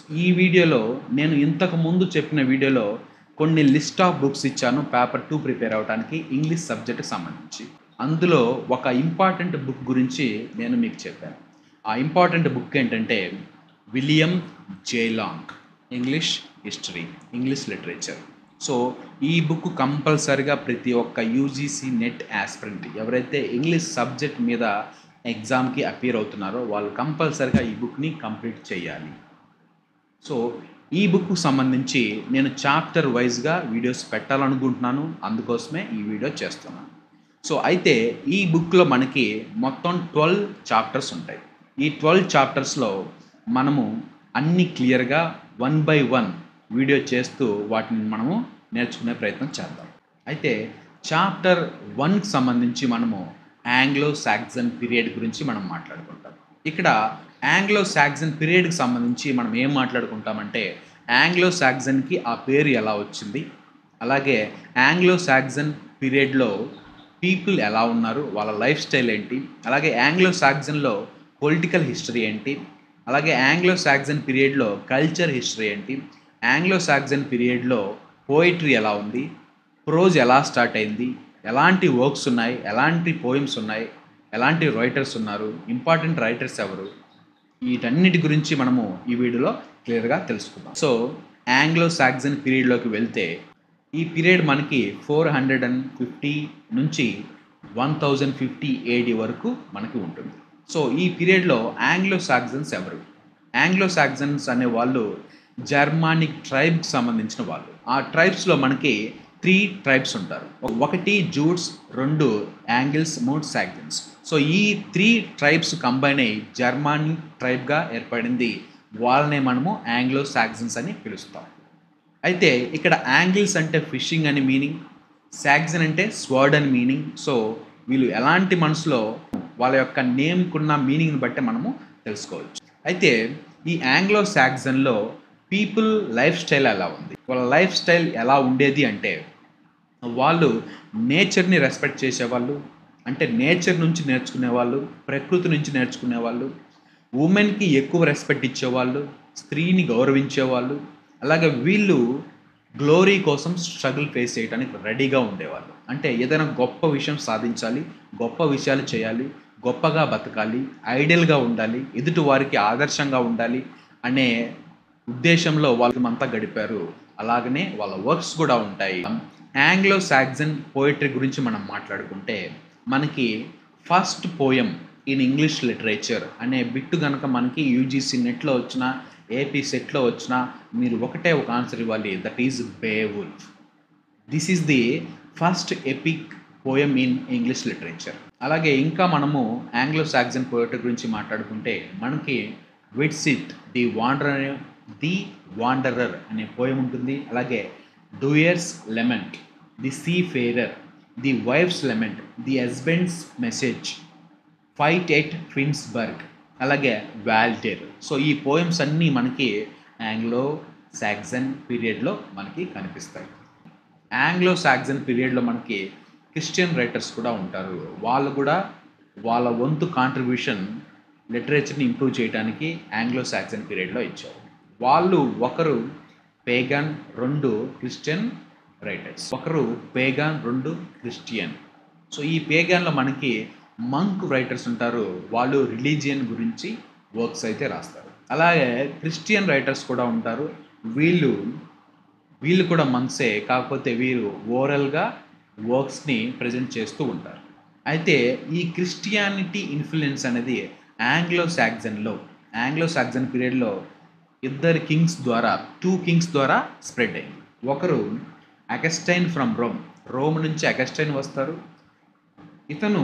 ఈ వీడియోలో నేను ఇంతకు ముందు చెప్పిన వీడియోలో కొన్ని లిస్ట్ ఆఫ్ బుక్స్ ఇచ్చాను పేపర్ 2 ప్రిపేర్ అవ్వడానికి ఇంగ్లీష్ సబ్జెక్ట్‌కి సంబంధించి. అందులో ఒక ఇంపార్టెంట్ బుక్ గురించి నేను మీకు చెప్పాను. ఆ ఇంపార్టెంట్ బుక్ ఏంటంటే William J Long English history, English literature. So, ఈ బుక్ కంపల్సరీగా ప్రతి ఒక్క యూజీసీ నెట్ యాస్పిరెంట్ ఎవరైతే ఇంగ్లీష్ సబ్జెక్ట్ మీద ఎగ్జామ్‌కి అపియర్ అవుతున్నారో వాళ్ళు కంపల్సరీగా ఈ బుక్‌ని కంప్లీట్ చేయాలి. సో, ఈ బుక్‌కు సంబంధించి నేను చాప్టర్ వైస్‌గా వీడియోస్ పెట్టాలనుకుంటున్నాను. అందుకోసమే ఈ వీడియో చేస్తున్నాను. సో, అయితే ఈ బుక్‌లో మనకి మొత్తం 12 చాప్టర్స్ ఉంటాయి. ఈ 12 చాప్టర్స్‌లో మనము అన్నీ క్లియర్‌గా వన్ బై వన్ వీడియో చేస్తూ వాటిని మనము నేర్చుకునే ప్రయత్నం చేద్దాం. అయితే చాప్టర్ 1కి సంబంధించి మనము ఆంగ్లో సాక్సన్ పీరియడ్ గురించి మనం మాట్లాడుకుంటాం. ఇక్కడ ఆంగ్లో సాక్సన్ పీరియడ్‌కి సంబంధించి మనం ఏం మాట్లాడుకుంటామంటే ఆంగ్లో సాక్సన్‌కి ఆ పేరు ఎలా వచ్చింది? అలాగే ఆంగ్లో సాక్సన్ పీరియడ్‌లో పీపుల్ ఎలా ఉన్నారు? వాళ్ళ లైఫ్ స్టైల్ ఏంటి? అలాగే ఆంగ్లో సాక్సన్‌లో పొలిటికల్ హిస్టరీ ఏంటి? అలాగే ఆంగ్లో సాక్సన్ పీరియడ్‌లో కల్చర్ హిస్టరీ ఏంటి? ఆంగ్లో సాక్సన్ పీరియడ్‌లో పోయెట్రీ ఎలా ఉంది? ప్రోజ్ ఎలా స్టార్ట్ అయింది? ఎలాంటి వర్క్స్ ఉన్నాయి? ఎలాంటి పోయెమ్స్ ఉన్నాయి? ఎలాంటి రైటర్స్ ఉన్నారు? ఇంపార్టెంట్ రైటర్స్ ఎవరు? వీటన్నిటి గురించి మనము ఈ వీడియోలో క్లియర్‌గా తెలుసుకుందాం. సో, ఆంగ్లో సాక్సన్ పీరియడ్‌లోకి వెళ్తే ఈ పీరియడ్ మనకి 450 నుంచి 1050 ఏడీ వరకు మనకి ఉంటుంది. సో, ఈ పీరియడ్‌లో ఆంగ్లో సాక్సన్స్ ఎవరు? ఆంగ్లో సాక్సన్స్ అనే వాళ్ళు జర్మానిక్ ట్రైబ్‌కి సంబంధించిన వాళ్ళు. ఆ ట్రైబ్స్‌లో మనకి 3 ట్రైబ్స్ ఉంటారు. ఒకటి జూట్స్, 2 యాంగిల్స్, 3 సాక్సన్స్. సో, ఈ 3 ట్రైబ్స్ కంబైన్ అయ్యి జర్మానిక్ ట్రైబ్‌గా ఏర్పడింది. వాళ్ళనే మనము ఆంగ్లో సాక్సన్స్ అని పిలుస్తాం. అయితే ఇక్కడ యాంగిల్స్ అంటే ఫిషింగ్ అని మీనింగ్, సాక్సన్ అంటే స్వర్డ్ అని మీనింగ్. సో, వీళ్ళు ఎలాంటి మనుషులో వాళ్ళ యొక్క నేమ్‌కున్న మీనింగ్‌ని బట్టి మనము తెలుసుకోవచ్చు. అయితే ఈ ఆంగ్లో సాక్సన్‌లో పీపుల్ లైఫ్ స్టైల్ ఎలా ఉంది? వాళ్ళ లైఫ్ స్టైల్ ఎలా ఉండేది అంటే వాళ్ళు నేచర్‌ని రెస్పెక్ట్ చేసేవాళ్ళు. అంటే నేచర్ నుంచి నేర్చుకునేవాళ్ళు, ప్రకృతి నుంచి నేర్చుకునేవాళ్ళు. వుమెన్‌కి ఎక్కువ రెస్పెక్ట్ ఇచ్చేవాళ్ళు, స్త్రీని గౌరవించేవాళ్ళు. అలాగే వీళ్ళు గ్లోరీ కోసం స్ట్రగుల్ ఫేస్ చేయడానికి రెడీగా ఉండేవాళ్ళు. అంటే ఏదైనా గొప్ప విషయం సాధించాలి, గొప్ప విషయాలు చేయాలి, గొప్పగా బతకాలి, ఐడియల్‌గా ఉండాలి, ఎదుటి వారికి ఆదర్శంగా ఉండాలి అనే ఉద్దేశంలో వాళ్ళమంతా గడిపారు. అలాగనే వాళ్ళ వర్క్స్ కూడా ఉంటాయి. ఆంగ్లో సాక్సన్ పోయెట్రీ గురించి మనం మాట్లాడుకుంటే మనకి first poem in English literature అనే బిట్ గనక మనకి యూజీసీ నెట్‌లో వచ్చినా, ఏపీ సెట్‌లో వచ్చినా మీరు ఒకటే ఒక ఆన్సర్ ఇవ్వాలి. That is 'Beowulf'. This is the first epic poem in English literature. అలాగే ఇంకా మనము ఆంగ్లో సాక్సన్ పోయెట్రీ గురించి మాట్లాడుకుంటే మనకి 'విట్సిట్ ది వాండరర్' అనే పోయెమ్ ఉంటుంది. అలాగే 'Deor's Lament', 'the Seafarer', 'the wife's lament', 'the husband's message', 'fight at Finnsburg', అలాగే 'వాల్టేర్'. సో, ఈ పోయెమ్స్ అన్నీ మనకి ఆంగ్లో సాక్సన్ పీరియడ్‌లో మనకి కనిపిస్తాయి. ఆంగ్లో సాక్సన్ పీరియడ్‌లో మనకి క్రిస్టియన్ రైటర్స్ కూడా ఉంటారు. వాళ్ళు కూడా వాళ్ళ వంతు కాంట్రిబ్యూషన్ లిటరేచర్‌ని ఇంప్రూవ్ చేయడానికి ఆంగ్లో సాక్సన్ పీరియడ్‌లో ఇచ్చారు. వాళ్ళు ఒకరు పేగాన్, 2 క్రిస్టియన్ రైటర్స్. ఒకరు పేగాన్, 2 క్రిస్టియన్. సో, ఈ పేగాన్‌లో మనకి మంక్ రైటర్స్ ఉంటారు. వాళ్ళు రిలీజియన్ గురించి వర్క్స్ అయితే రాస్తారు. అలాగే క్రిస్టియన్ రైటర్స్ కూడా ఉంటారు. వీళ్ళు వీళ్ళు కూడా మంక్సే. కాకపోతే వీరు ఓరల్‌గా వర్క్స్‌ని ప్రెజెంట్ చేస్తూ ఉంటారు. అయితే ఈ క్రిస్టియానిటీ ఇన్‌ఫ్లూయెన్స్ అనేది ఆంగ్లో సాక్సన్ పీరియడ్‌లో ఇద్దరు కింగ్స్ ద్వారా 2 కింగ్స్ ద్వారా స్ప్రెడ్ అయింది. ఒకరు అగస్టైన్ ఫ్రమ్ రోమ్. రోమ్ నుంచి అగస్టైన్ వస్తారు. ఇతను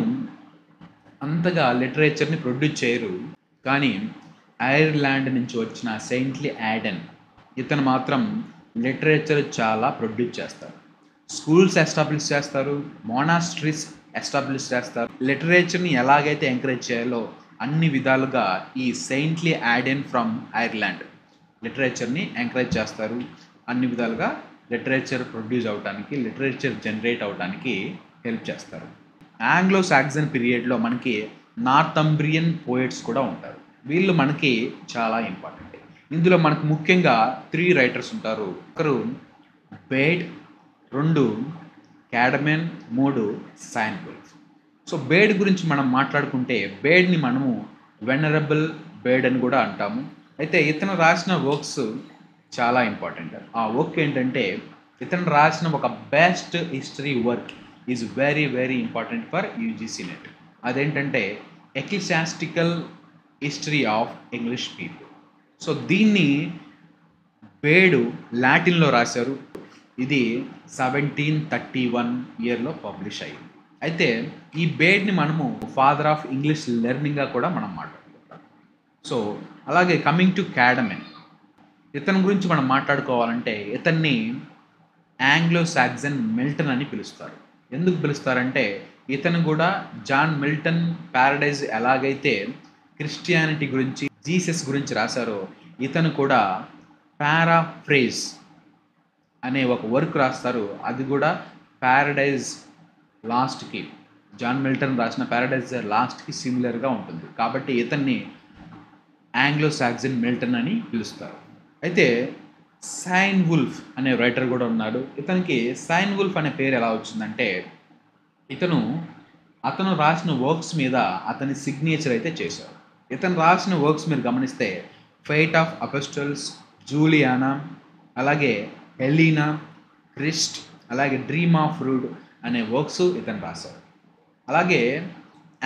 అంతగా లిటరేచర్‌ని ప్రొడ్యూస్ చేయరు. కానీ ఐర్లాండ్ నుంచి వచ్చిన సెయింట్లీ యాడెన్ ఇతను మాత్రం లిటరేచర్ చాలా ప్రొడ్యూస్ చేస్తారు. స్కూల్స్ ఎస్టాబ్లిష్ చేస్తారు. మొనాస్ట్రీస్ ఎస్టాబ్లిష్ చేస్తారు. లిటరేచర్‌ని ఎలాగైతే ఎంకరేజ్ చేయాలో అన్ని విధాలుగా ఈ saintly Aiden from Ireland లిటరేచర్‌ని encourage చేస్తారు. అన్ని విధాలుగా లిటరేచర్ ప్రొడ్యూస్ అవ్వటానికి, లిటరేచర్ జనరేట్ అవ్వటానికి హెల్ప్ చేస్తారు. ఆంగ్లో సాక్సన్ పీరియడ్‌లో మనకి నార్థంబ్రియన్ పోయెట్స్ కూడా ఉంటారు. వీళ్ళు మనకి చాలా ఇంపార్టెంట్. ఇందులో మనకు ముఖ్యంగా 3 రైటర్స్ ఉంటారు. ఒకరు బేడ్, 2 క్యాడమెన్, 3 సైన్వుల్ఫ్. సో బేడ్ గురించి మనం మాట్లాడుకుంటే బేడ్ని మనము వెనరబుల్ బేడ్ అని కూడా అంటాము. అయితే ఇతను రాసిన వర్క్స్ చాలా ఇంపార్టెంట్. ఆ వర్క్ ఏంటంటే ఇతను రాసిన ఒక best history work is very very important for UGC NET. అదేంటంటే ecclesiastical history of English people. So దీన్ని బేడు లాటిన్లో రాశారు. ఇది 1731 ఇయర్లో పబ్లిష్ అయ్యింది. అయితే ఈ బేడ్ని మనము ఫాదర్ ఆఫ్ ఇంగ్లీష్ లెర్నింగ్గా కూడా మనం మాట్లాడుకుంటాం. సో అలాగే కమింగ్ టు క్యాడమెన్, ఇతని గురించి మనం మాట్లాడుకోవాలంటే ఇతన్ని ఆంగ్లో సాక్సన్ మిల్టన్ అని పిలుస్తారు. ఎందుకు పిలుస్తారంటే ఇతను కూడా జాన్ మిల్టన్ ప్యారడైజ్ ఎలాగైతే క్రిస్టియానిటీ గురించి జీసస్ గురించి రాశారో ఇతను కూడా పారాఫ్రేజ్ అనే ఒక వర్క్ రాస్తారు. అది కూడా ప్యారడైజ్ లాస్ట్కి, జాన్ మిల్టన్ రాసిన ప్యారడైజ్ లాస్ట్కి సిమిలర్గా ఉంటుంది. కాబట్టి ఇతన్ని ఆంగ్లో సాక్సన్ మిల్టన్ అని పిలుస్తారు. అయితే సైన్వుల్ఫ్ అనే రైటర్ కూడా ఉన్నాడు. ఇతనికి సైన్వుల్ఫ్ అనే పేరు ఎలా వచ్చిందంటే అతను రాసిన వర్క్స్ మీద అతని సిగ్నేచర్ అయితే చేశారు. ఇతను రాసిన వర్క్స్ మీరు గమనిస్తే ఫైట్ ఆఫ్ అపోస్టల్స్, జూలియానా, అలాగే హెలీనా, క్రిస్ట్, అలాగే డ్రీమ్ ఆఫ్ రూడ్ అనే వర్క్స్ ఇతను రాశారు. అలాగే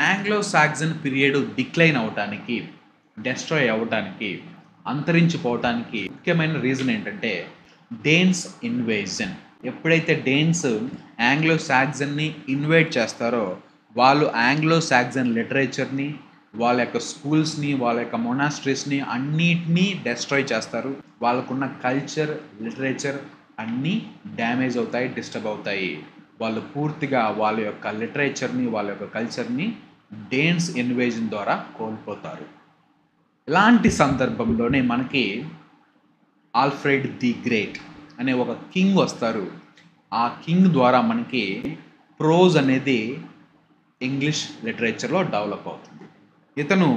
ఆంగ్లో సాక్సన్ పీరియడ్ డిక్లైన్ అవటానికి, డెస్ట్రాయ్ అవ్వటానికి, అంతరించిపోవటానికి ముఖ్యమైన రీజన్ ఏంటంటే డేన్స్ ఇన్వేజన్. ఎప్పుడైతే డేన్స్ ఆంగ్లో సాక్సన్ని ఇన్వైట్ చేస్తారో వాళ్ళు ఆంగ్లో సాక్సన్ లిటరేచర్ని, వాళ్ళ యొక్క స్కూల్స్ని, వాళ్ళ యొక్క మొనాస్ట్రీస్ని అన్నిటినీ డెస్ట్రాయ్ చేస్తారు. వాళ్ళకున్న కల్చర్, లిటరేచర్ అన్నీ డ్యామేజ్ అవుతాయి, డిస్టర్బ్ అవుతాయి. వాళ్ళు పూర్తిగా వాళ్ళ యొక్క లిటరేచర్ని, వాళ్ళ యొక్క కల్చర్ని డేన్స్ ఇన్వేజన్ ద్వారా కోల్పోతారు. ఇలాంటి సందర్భంలోనే మనకి ఆల్ఫ్రెడ్ ది గ్రేట్ అనే ఒక కింగ్ వస్తారు. ఆ కింగ్ ద్వారా మనకి ప్రోజ్ అనేది ఇంగ్లీష్ లిటరేచర్లో డెవలప్ అవుతుంది. ఇతను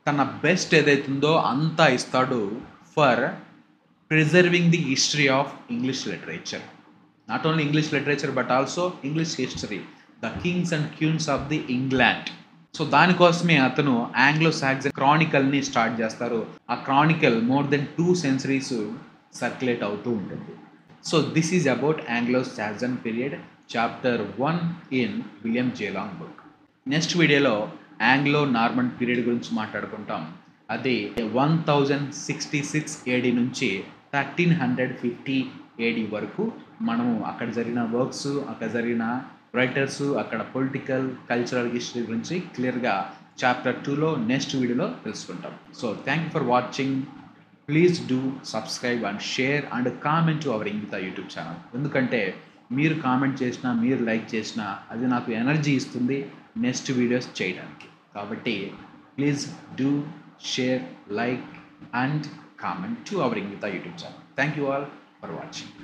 తన బెస్ట్ ఏదైతుందో అంతా ఇస్తాడు for preserving the history of English literature. Not only English literature but also English history, the kings and queens of the England. So దానికోసమే అతను ఆంగ్లో సాక్సన్ క్రానికల్ని స్టార్ట్ చేస్తారు. ఆ chronicle more than 2 centuries circulate అవుతూ ఉంటుంది. So this is about Anglo Saxon period chapter 1 in William J Long book. Next వీడియోలో Anglo Norman period గురించి మాట్లాడుకుంటాం. అది 1066 AD నుంచి 1350 AD వరకు మనము అక్కడ జరిగిన వర్క్స్, అక్కడ జరిగిన రైటర్స్, అక్కడ పొలిటికల్, కల్చరల్ హిస్టరీ గురించి క్లియర్గా చాప్టర్ 2లో నెక్స్ట్ వీడియోలో తెలుసుకుంటాం. So thank you for watching. Please do subscribe and share and comment to our ఇంగిత యూట్యూబ్ ఛానల్. ఎందుకంటే మీరు కామెంట్ చేసినా, మీరు లైక్ చేసినా అది నాకు ఎనర్జీ ఇస్తుంది నెక్స్ట్ వీడియోస్ చేయడానికి. కాబట్టి please do share, like and comment to our ఇంగిత YouTube channel. Thank you all for watching.